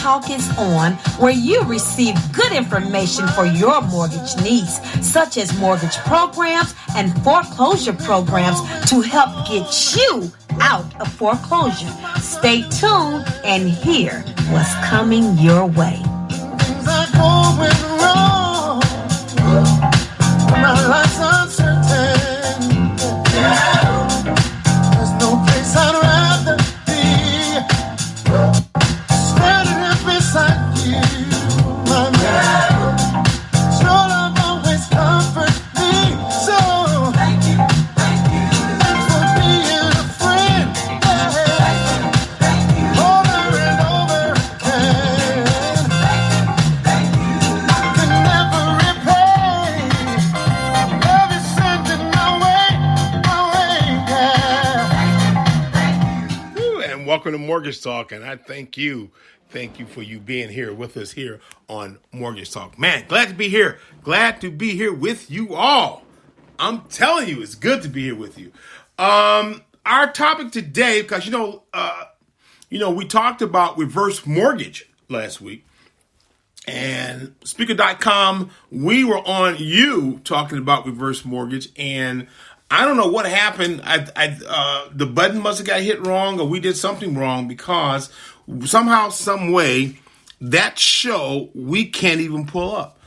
Talk is on, where you receive good information for your mortgage needs, such as mortgage programs and foreclosure programs to help get you out of foreclosure. Stay tuned and hear what's coming your way. Things are going wrong. My life's uncertain. There's no place I'd rather be. Standing here beside you, my man. Your love always comforts me. So thank you for being a friend. Thank you over and over again. I can never repay love you sending my way, yeah. Woo, and welcome to Mortgage Talk, and I thank you for you being here with us here on Mortgage Talk. Man, glad to be here. Glad to be here with you all. I'm telling you, it's good to be here with you. Our topic today, because we talked about reverse mortgage last week, and Speaker.com, we were on you talking about reverse mortgage, and I don't know what happened. The button must have got hit wrong, or we did something wrong, because somehow, some way, that show we can't even pull up.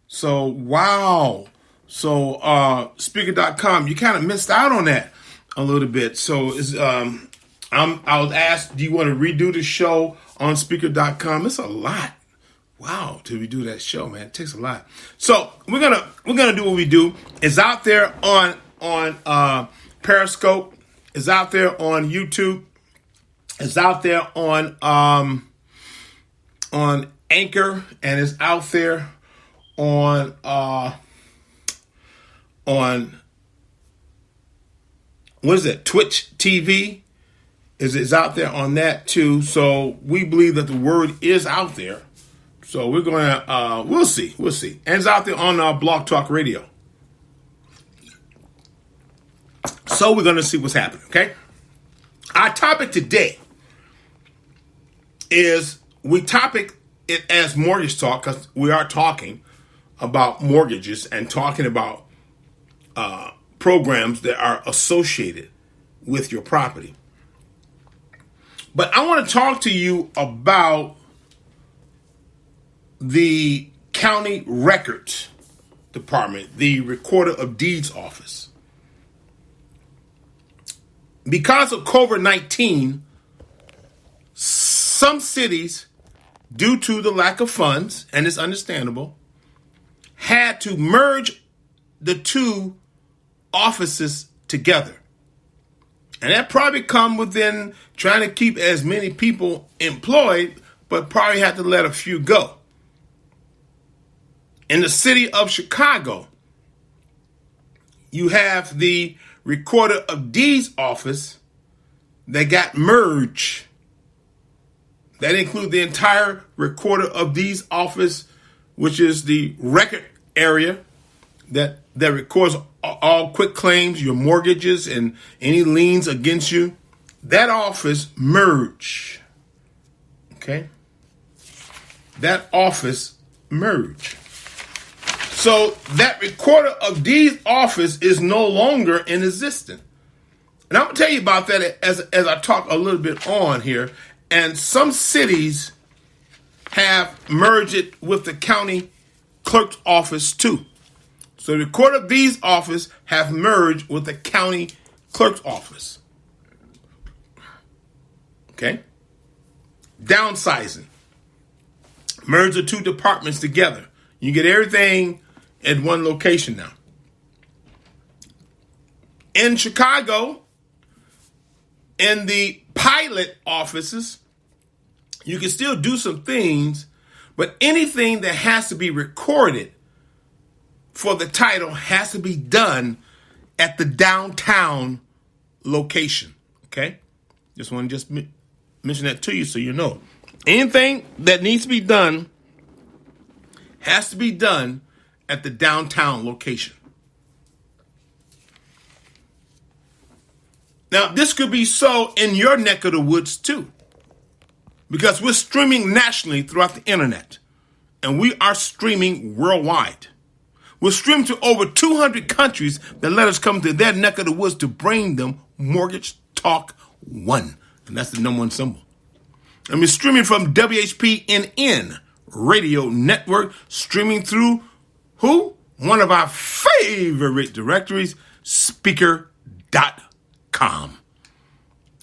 So, wow. So, Speaker.com, you kind of missed out on that a little bit. So, I was asked, do you want to redo the show on Speaker.com? It's a lot. Wow, to redo that show, man. It takes a lot. So, we're gonna do what we do. It's out there on Periscope. It's out there on YouTube. It's out there on Anchor, and it's out there on what is it? Twitch TV is out there on that too. So we believe that the word is out there. So we're gonna we'll see, and it's out there on Blog Talk Radio. So we're gonna see what's happening. Okay, our topic today is, we topic it as Mortgage Talk because we are talking about mortgages and talking about programs that are associated with your property. But I want to talk to you about the county records department, the Recorder of Deeds office. Because of COVID-19, some cities, due to the lack of funds, and it's understandable, had to merge the two offices together. And that probably come within trying to keep as many people employed, but probably had to let a few go. In the city of Chicago, you have the Recorder of Deeds office that got merged. That includes the entire Recorder of Deeds office, which is the record area that records all quick claims, your mortgages, and any liens against you. That office merged. Okay? That office merged. So that Recorder of Deeds office is no longer in existence. And I'm going to tell you about that as I talk a little bit on here. And some cities have merged it with the county clerk's office too. So the Recorder of Deeds office have merged with the county clerk's office. Okay? Downsizing. Merge the two departments together. You get everything at one location now. In Chicago, in the pilot offices, you can still do some things, but anything that has to be recorded for the title has to be done at the downtown location. Okay? Just want to mention that to you so you know. Anything that needs to be done has to be done at the downtown location. Now, this could be so in your neck of the woods too. because we're streaming nationally throughout the internet, and we are streaming worldwide. We're streaming to over 200 countries that let us come to their neck of the woods to bring them Mortgage Talk 1. And that's the number one symbol. And we're streaming from WHPNN Radio Network, streaming through who? One of our favorite directories, Speaker.com.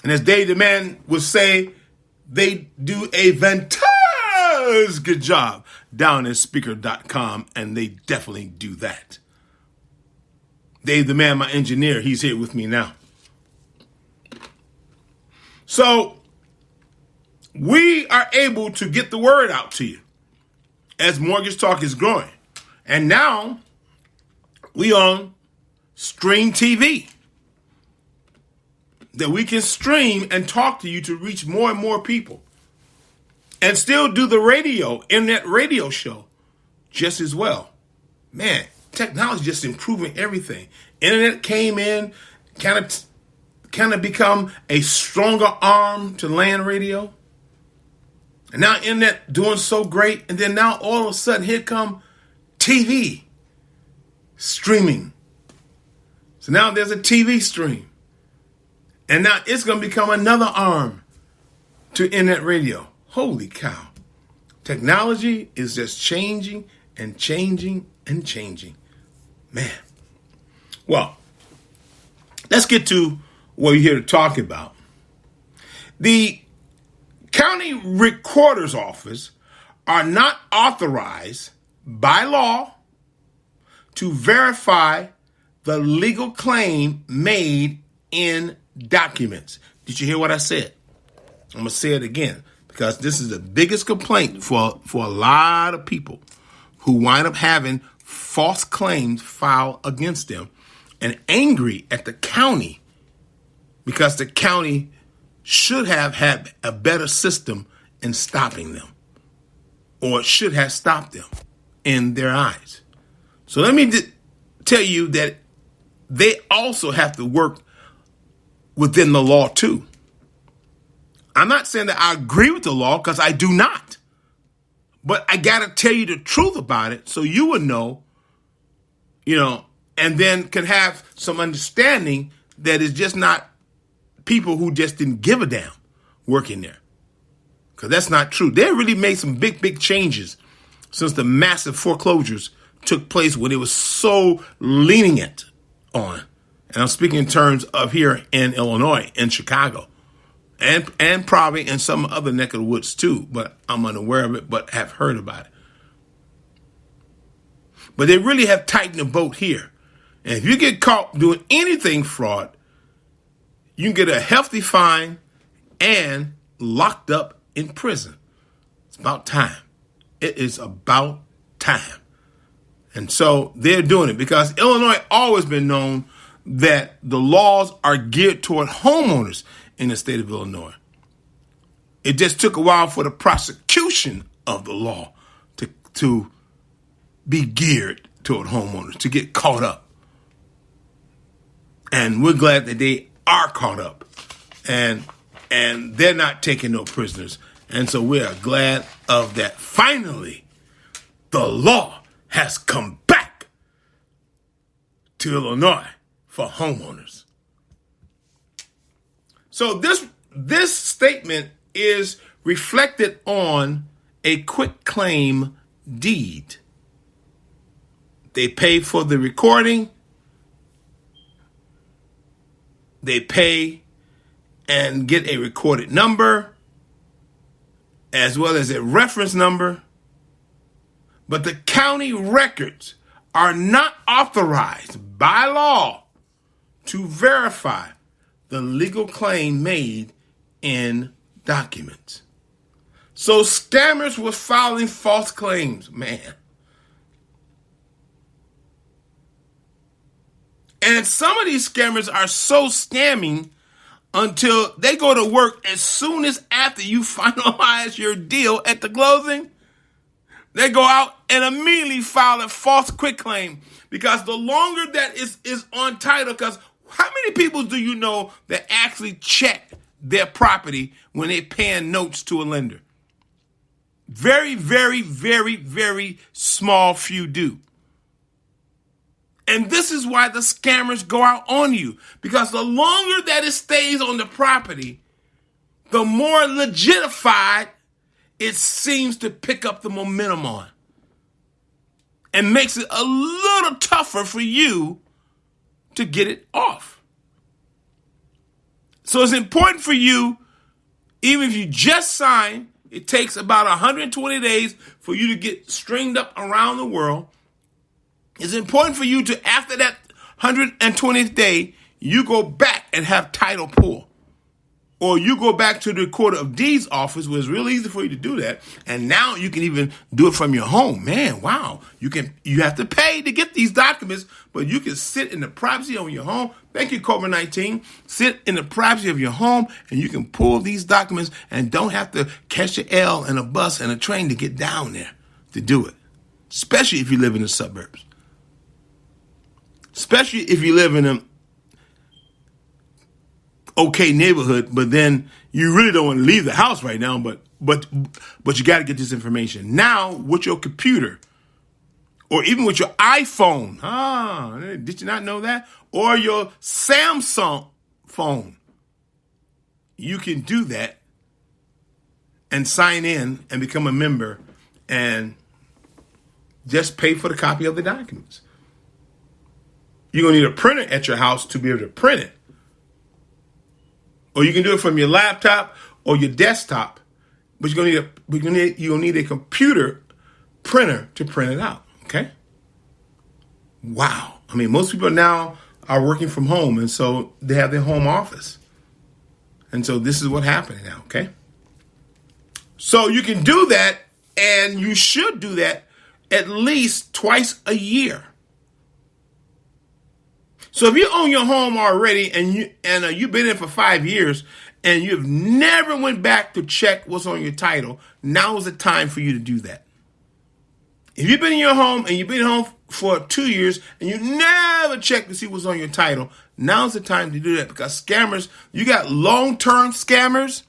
And as Dave the Man would say, they do a fantastic job down at Speaker.com, and they definitely do that. Dave the Man, my engineer, he's here with me now. So we are able to get the word out to you as Mortgage Talk is growing. And now we on Stream TV, that we can stream and talk to you to reach more and more people, and still do the internet radio show just as well. Man, technology just improving everything. Internet came in, kind of become a stronger arm to land radio. And now internet doing so great, and then now all of a sudden here come TV streaming. So now there's a TV stream. And now it's going to become another arm to internet radio. Holy cow. Technology is just changing and changing and changing. Man. Well, let's get to what we're here to talk about. The county recorder's office are not authorized by law to verify the legal claim made in documents. Did you hear what I said? I'm going to say it again, because this is the biggest complaint for a lot of people who wind up having false claims filed against them and angry at the county because the county should have had a better system in stopping them, or should have stopped them in their eyes. So let me tell you that they also have to work within the law too. I'm not saying that I agree with the law, because I do not. But I got to tell you the truth about it so you would know, and then can have some understanding that it's just not people who just didn't give a damn working there. Because that's not true. They really made some big, big changes since the massive foreclosures took place, when it was so lenient on. And I'm speaking in terms of here in Illinois, in Chicago, and probably in some other neck of the woods too, but I'm unaware of it, but have heard about it. But they really have tightened the boat here. And if you get caught doing anything fraud, you can get a hefty fine and locked up in prison. It's about time. It is about time. And so they're doing it because Illinois always been known that the laws are geared toward homeowners in the state of Illinois. It just took a while for the prosecution of the law to be geared toward homeowners, to get caught up. And we're glad that they are caught up, and they're not taking no prisoners. And so we are glad of that. Finally, the law has come back to Illinois for homeowners. So this statement is reflected on a quitclaim deed. They pay for the recording. They pay and get a recorded number as well as a reference number. But the county records are not authorized by law to verify the legal claim made in documents. So scammers were filing false claims, man. And some of these scammers are so scamming until they go to work as soon as after you finalize your deal at the closing. They go out and immediately file a false quitclaim, because the longer that is on title, because how many people do you know that actually check their property when they're paying notes to a lender. Very, very, very, very small few do. And this is why the scammers go out on you. Because the longer that it stays on the property, the more legitified it seems to pick up the momentum on. And makes it a little tougher for you to get it off. So it's important for you, even if you just sign, it takes about 120 days for you to get stringed up around the world. It's important for you to, after that 120th day, you go back and have title pull. Or you go back to the Recorder of Deeds office, where it's real easy for you to do that. And now you can even do it from your home. Man, wow. You have to pay to get these documents, but you can sit in the privacy of your home. Thank you, COVID-19. Sit in the privacy of your home, and you can pull these documents and don't have to catch an L and a bus and a train to get down there to do it. Especially if you live in the suburbs. Especially if you live in a okay neighborhood, but then you really don't want to leave the house right now, but you got to get this information. Now, with your computer, or even with your iPhone, did you not know that? Or your Samsung phone, you can do that and sign in and become a member and just pay for the copy of the documents. You're going to need a printer at your house to be able to print it. Or you can do it from your laptop or your desktop, but you're gonna need a computer printer to print it out. Okay? Wow. I mean, most people now are working from home, and so they have their home office, and so this is what's happening now. Okay? So you can do that, and you should do that at least twice a year. So if you own your home already and you've been in for 5 years and you've never went back to check what's on your title, now is the time for you to do that. If you've been in your home and you've been home for 2 years and you never check to see what's on your title, now's the time to do that, because scammers, you got long-term scammers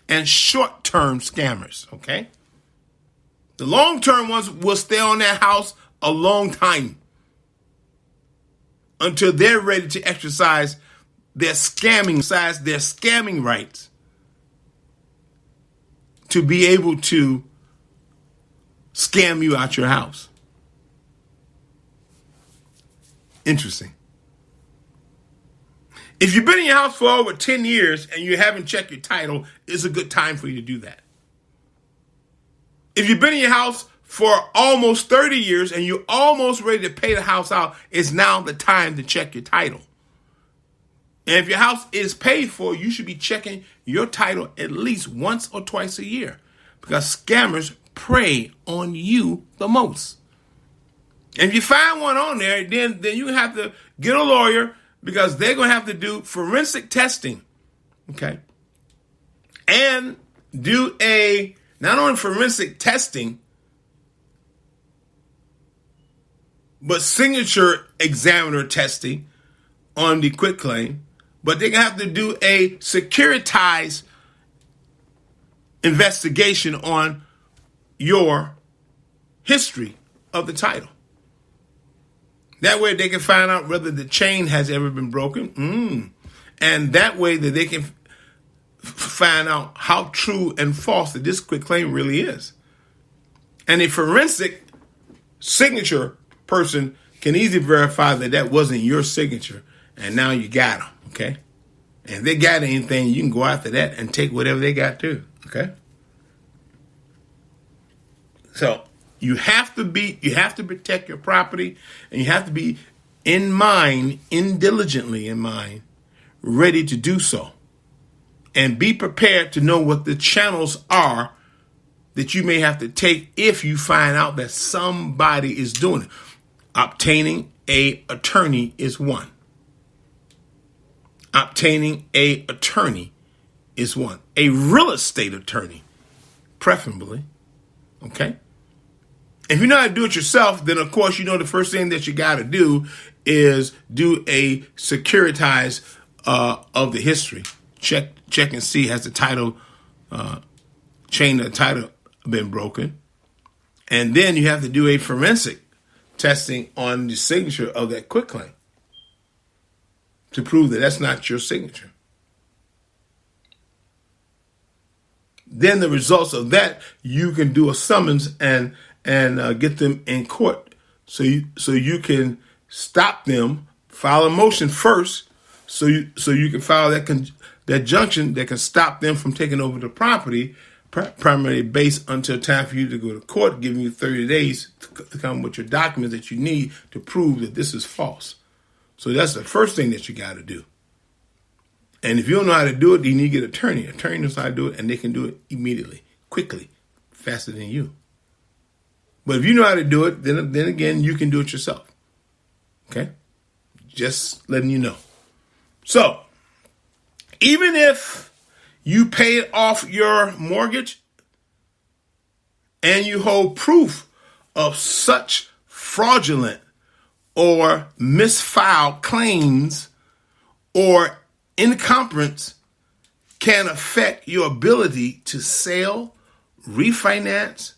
and short-term scammers, okay? The long-term ones will stay on that house a long time, until they're ready to exercise their scamming rights to be able to scam you out your house. Interesting. If you've been in your house for over 10 years and you haven't checked your title, it's a good time for you to do that. If you've been in your house for almost 30 years and you're almost ready to pay the house out, it's now the time to check your title. And if your house is paid for, you should be checking your title at least once or twice a year, because scammers prey on you the most. And if you find one on there, then you have to get a lawyer, because they're going to have to do forensic testing, okay? And do not only forensic testing, but signature examiner testing on the quitclaim. But they're going to have to do a securitized investigation on your history of the title. That way they can find out whether the chain has ever been broken. And that way that they can find out how true and false that this quitclaim really is. And a forensic signature person can easily verify that that wasn't your signature, and now you got them, okay? And if they got anything, you can go after that and take whatever they got too, okay? So you have to protect your property, and you have to be diligently in mind, ready to do so. And be prepared to know what the channels are that you may have to take if you find out that somebody is doing it. Obtaining an attorney is one. Obtaining an attorney is one. A real estate attorney, preferably. Okay? If you know how to do it yourself, then of course you know the first thing that you got to do is do a securitize of the history. Check check and see has the title, chain of the title been broken. And then you have to do a forensic testing on the signature of that quitclaim to prove that that's not your signature. Then the results of that, you can do a summons and get them in court. So you can stop them, file a motion first, so you can file that junction that can stop them from taking over the property, primarily based until time for you to go to court, giving you 30 days to come with your documents that you need to prove that this is false. So that's the first thing that you got to do. And if you don't know how to do it, you need to get an attorney. An attorney knows how to do it, and they can do it immediately, quickly, faster than you. But if you know how to do it, then again, you can do it yourself. Okay? Just letting you know. So, even if you paid off your mortgage and you hold proof of such fraudulent or misfiled claims or incumbrance can affect your ability to sell, refinance,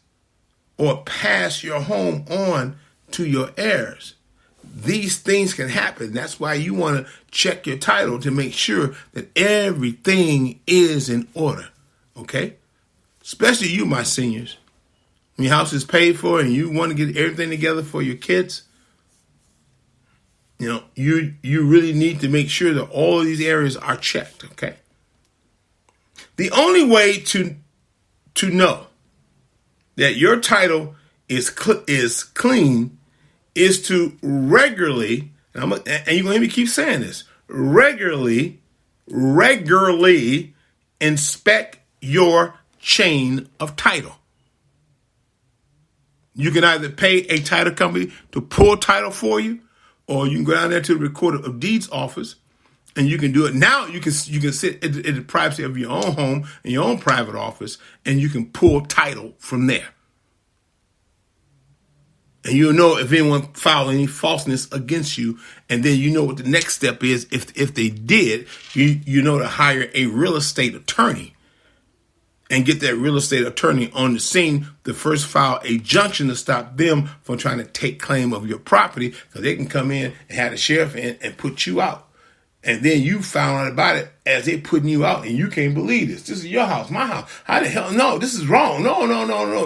or pass your home on to your heirs. These things can happen. That's why you want to check your title to make sure that everything is in order. Okay? Especially you, my seniors. When your house is paid for and you want to get everything together for your kids, you really need to make sure that all of these areas are checked. Okay? The only way to know that your title is clean is to regularly, and you're going to hear me keep saying this, regularly inspect your chain of title. You can either pay a title company to pull title for you, or you can go down there to the Recorder of Deeds office, and you can do it. Now you can sit in the privacy of your own home, in your own private office, and you can pull title from there. And you'll know if anyone filed any falseness against you, and then you know what the next step is. If they did, you know to hire a real estate attorney and get that real estate attorney on the scene to first file a junction to stop them from trying to take claim of your property, so they can come in and have the sheriff in and put you out. And then you found out about it as they putting you out, and you can't believe this. This is your house, my house. How the hell? No, this is wrong. No.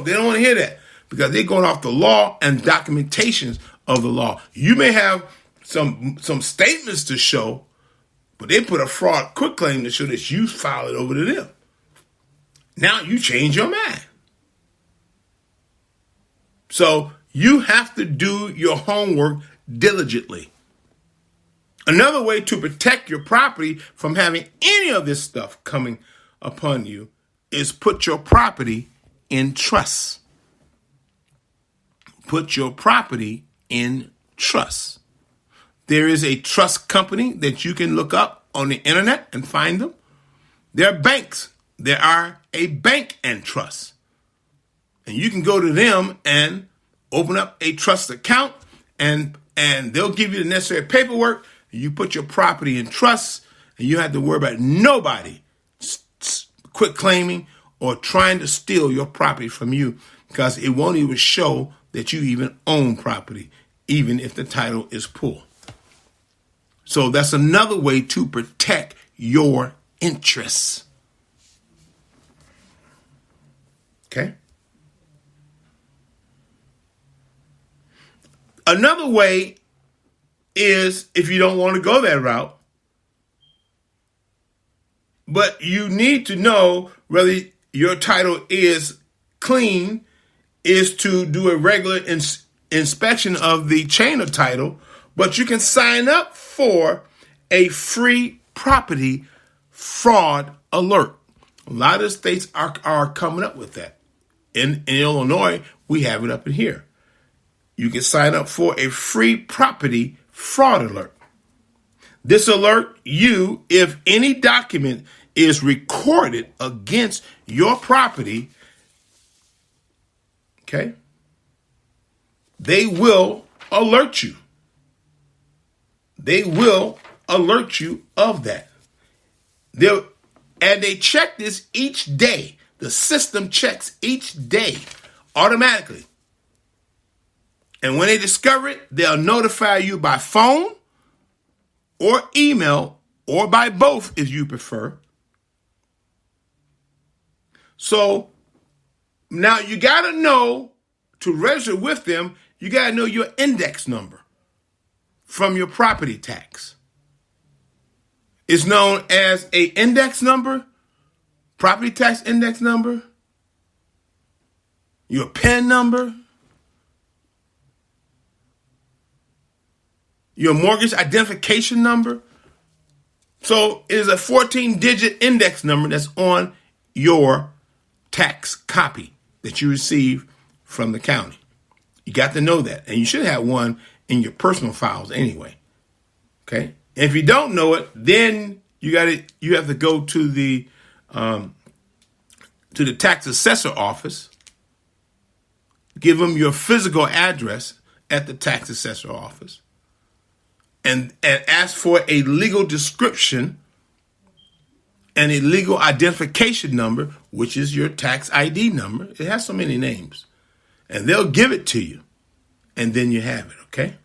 They don't want to hear that, because they're going off the law and documentations of the law. You may have some statements to show, but they put a fraud quitclaim to show that you filed it over to them. Now you change your mind. So you have to do your homework diligently. Another way to protect your property from having any of this stuff coming upon you is put your property in trust. Put your property in trust. There is a trust company that you can look up on the internet and find them. There are banks. There are a bank and trust. And you can go to them and open up a trust account, and they'll give you the necessary paperwork. You put your property in trust, and you don't have to worry about nobody quit claiming or trying to steal your property from you, because it won't even show that you even own property, even if the title is pulled. So that's another way to protect your interests. Okay? Another way is, if you don't want to go that route, but you need to know whether your title is clean, is to do a regular inspection of the chain of title, but you can sign up for a free property fraud alert. A lot of states are coming up with that. In Illinois, we have it up in here. You can sign up for a free property fraud alert. This alert you if any document is recorded against your property, okay, they will alert you. They will alert you of that. And they check this each day. The system checks each day automatically. And when they discover it, they'll notify you by phone or email or by both if you prefer. So now you got to know, to register with them, you got to know your index number from your property tax. It's known as a index number, property tax index number, your PIN number, your mortgage identification number. So it is a 14-digit index number that's on your tax copy that you receive from the county. You got to know that. And you should have one in your personal files anyway. Okay? And if you don't know it, then you have to go to the tax assessor office, give them your physical address at the tax assessor office, and ask for a legal description and a legal identification number, which is your tax ID number. It has so many names. And they'll give it to you. And then you have it, okay?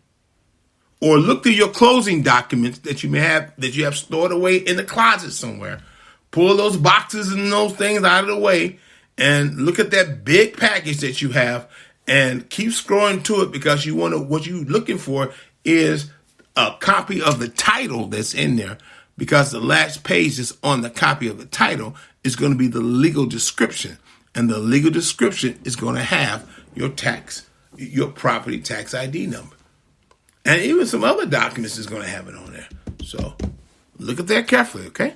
Or look through your closing documents that you have stored away in the closet somewhere. Pull those boxes and those things out of the way and look at that big package that you have and keep scrolling to it, because what you're looking for is a copy of the title that's in there, because the last page that's on the copy of the title is going to be the legal description. And the legal description is going to have your property tax ID number. And even some other documents is going to have it on there. So look at that carefully, okay?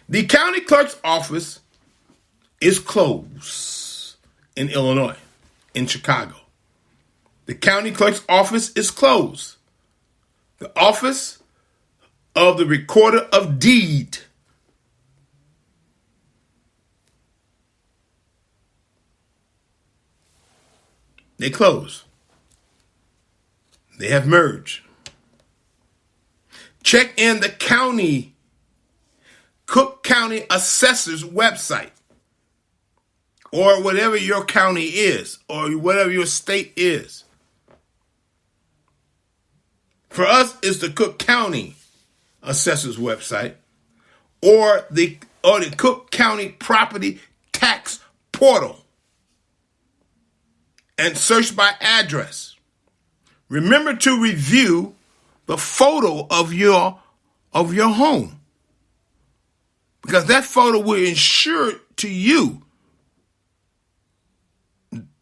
The county clerk's office is closed in Illinois, in Chicago. The county clerk's office is closed. The office of the recorder of deed they close. They have merged. Check in the Cook County Assessor's website, or whatever your county is, or whatever your state is. For us, it's the Cook County Assessor's website, or the Cook County Property Tax Portal, and search by address. Remember to review the photo of your home, because that photo will ensure to you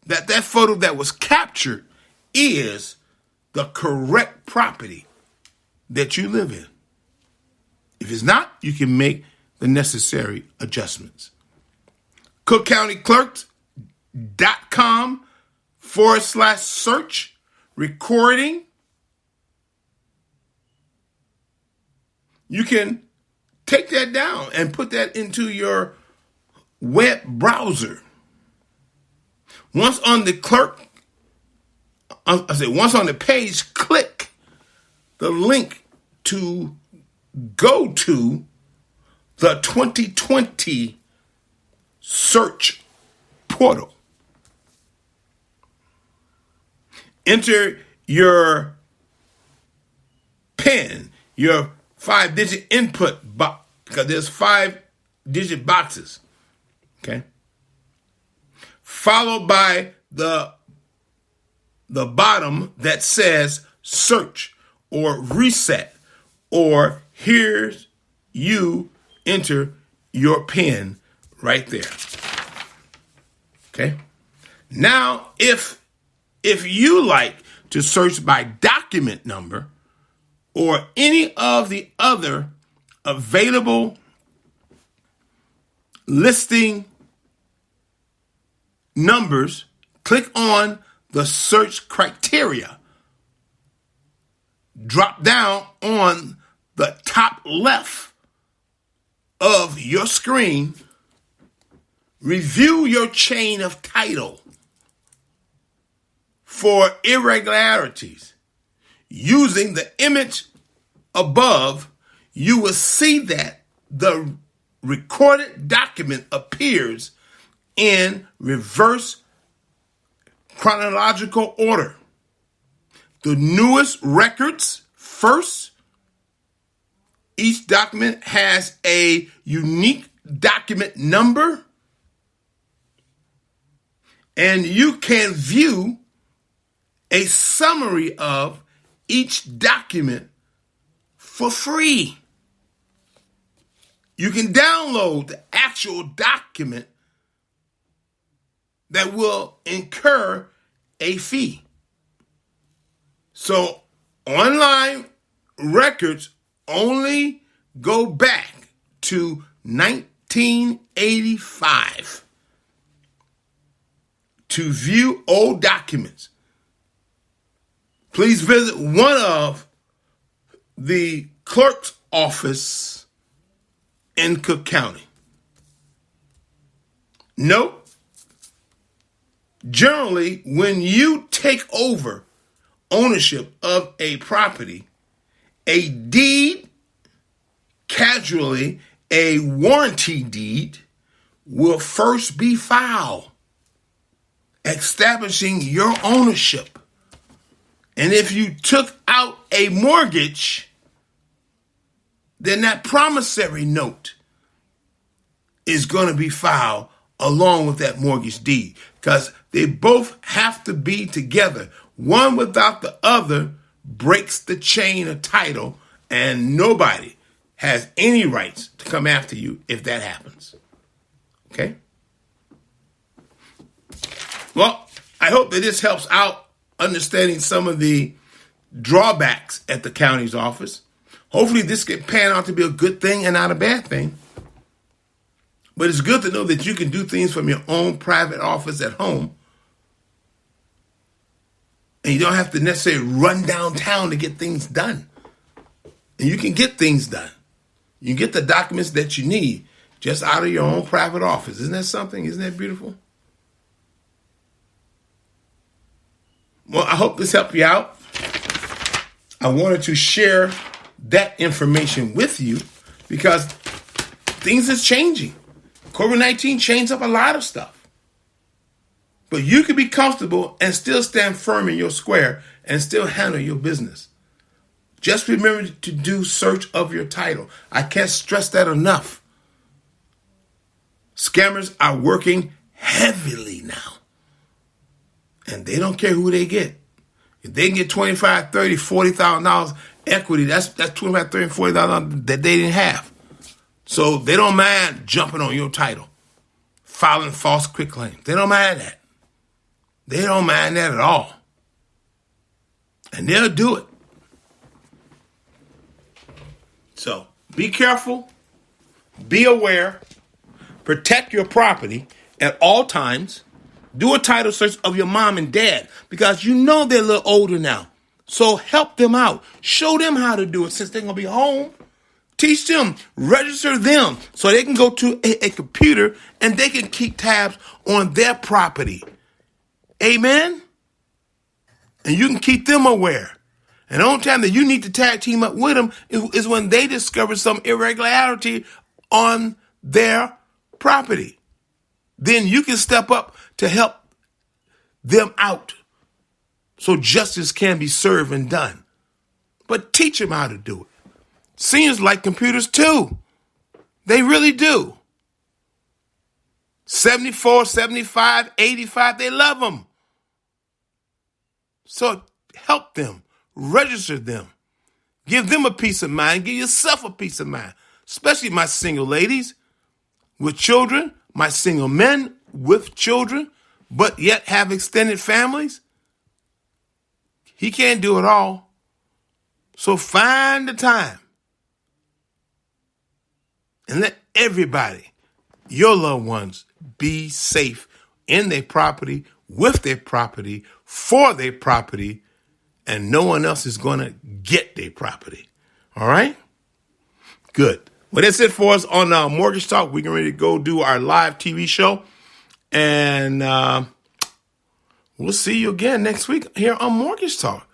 that photo that was captured is the correct property that you live in. If it's not, you can make the necessary adjustments. CookCountyClerks.com/search recording. You can take that down and put that into your web browser. Once on the page, click the link to go to the 2020 search portal. Enter your PIN, your 5-digit input box, because there's 5-digit boxes. Okay. Followed by the bottom that says search or reset, or here's you enter your PIN right there. Okay. Now, if you like to search by document number or any of the other available listing numbers, click on the search criteria. Drop down on the top left of your screen. Review your chain of title for irregularities. Using the image above, you will see that the recorded document appears in reverse chronological order. The newest records first. Each document has a unique document number, and you can view a summary of each document for free. You can download the actual document that will incur a fee. So online records only go back to 1985 to view old documents. Please visit one of the clerk's office in Cook County. Note, generally, when you take over ownership of a property, a deed, casually a warranty deed, will first be filed, establishing your ownership. And if you took out a mortgage, then that promissory note is going to be filed along with that mortgage deed, because they both have to be together. One without the other breaks the chain of title, and nobody has any rights to come after you if that happens. Okay? Well, I hope that this helps out understanding some of the drawbacks at the county's office. Hopefully this can pan out to be a good thing and not a bad thing. But it's good to know that you can do things from your own private office at home. And you don't have to necessarily run downtown to get things done. And you can get things done. You can get the documents that you need just out of your own private office. Isn't that something? Isn't that beautiful? Well, I hope this helped you out. I wanted to share that information with you because things is changing. COVID-19 changed up a lot of stuff. But you can be comfortable and still stand firm in your square and still handle your business. Just remember to do search of your title. I can't stress that enough. Scammers are working heavily now. And they don't care who they get. If they can get $25,000, $30,000, $40,000 equity, that's $25,000, $30,000, $40,000 that they didn't have. So they don't mind jumping on your title, filing false quitclaims. They don't mind that. They don't mind that at all. And they'll do it. So be careful, be aware, protect your property at all times. Do a title search of your mom and dad because you know they're a little older now. So help them out. Show them how to do it since they're going to be home. Teach them, register them so they can go to a computer and they can keep tabs on their property. Amen? And you can keep them aware. And the only time that you need to tag team up with them is when they discover some irregularity on their property. Then you can step up to help them out so justice can be served and done. But teach them how to do it. Seniors like computers too. They really do. 74, 75, 85, they love them. So help them. Register them. Give them a peace of mind. Give yourself a peace of mind. Especially my single ladies with children, my single men with children, but yet have extended families. He can't do it all. So find the time and let everybody, your loved ones, be safe in their property, with their property, for their property, and no one else is going to get their property. All right? Good. Well, that's it for us on Mortgage Talk. We're getting ready to go do our live TV show. And we'll see you again next week here on Mortgage Talk.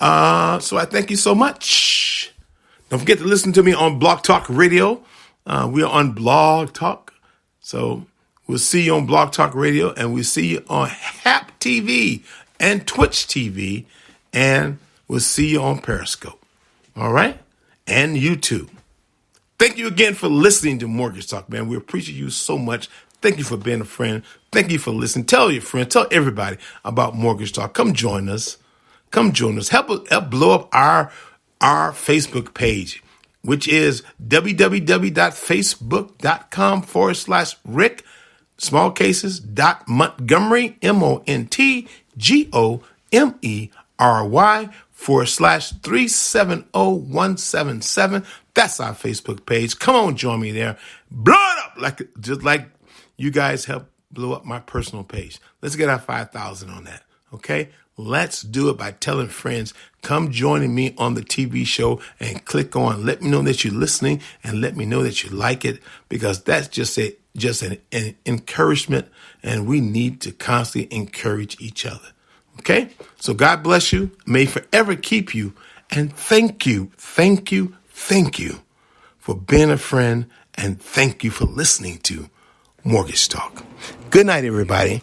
So I thank you so much. Don't forget to listen to me on Blog Talk Radio. We are on Blog Talk. So we'll see you on Blog Talk Radio, and we'll see you on HAP TV and Twitch TV, and we'll see you on Periscope. All right? And YouTube. Thank you again for listening to Mortgage Talk, man. We appreciate you so much. Thank you for being a friend. Thank you for listening. Tell your friends, tell everybody about Mortgage Talk. Come join us. Come join us. Help blow up our Facebook page, which is www.facebook.com/Rick, small cases, .Montgomery, MONTGOMERY/370-177. That's our Facebook page. Come on, join me there. Blow it up just like you guys help blow up my personal page. Let's get our 5,000 on that. Okay? Let's do it by telling friends, come joining me on the TV show and click on. Let me know that you're listening and let me know that you like it, because that's just an encouragement, and we need to constantly encourage each other. Okay? So God bless you. May He forever keep you. And thank you for being a friend, and thank you for listening to Mortgage Talk. Good night, everybody.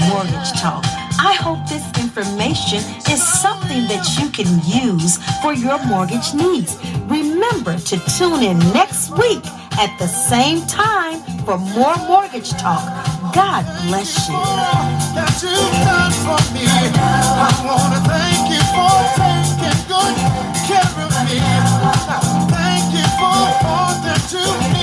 Mortgage Talk. I hope this information is something that you can use for your mortgage needs. Remember to tune in next week at the same time for more Mortgage Talk. God bless you. That you've done for me. I want to thank you for taking good care of me. Thank you for all that you did.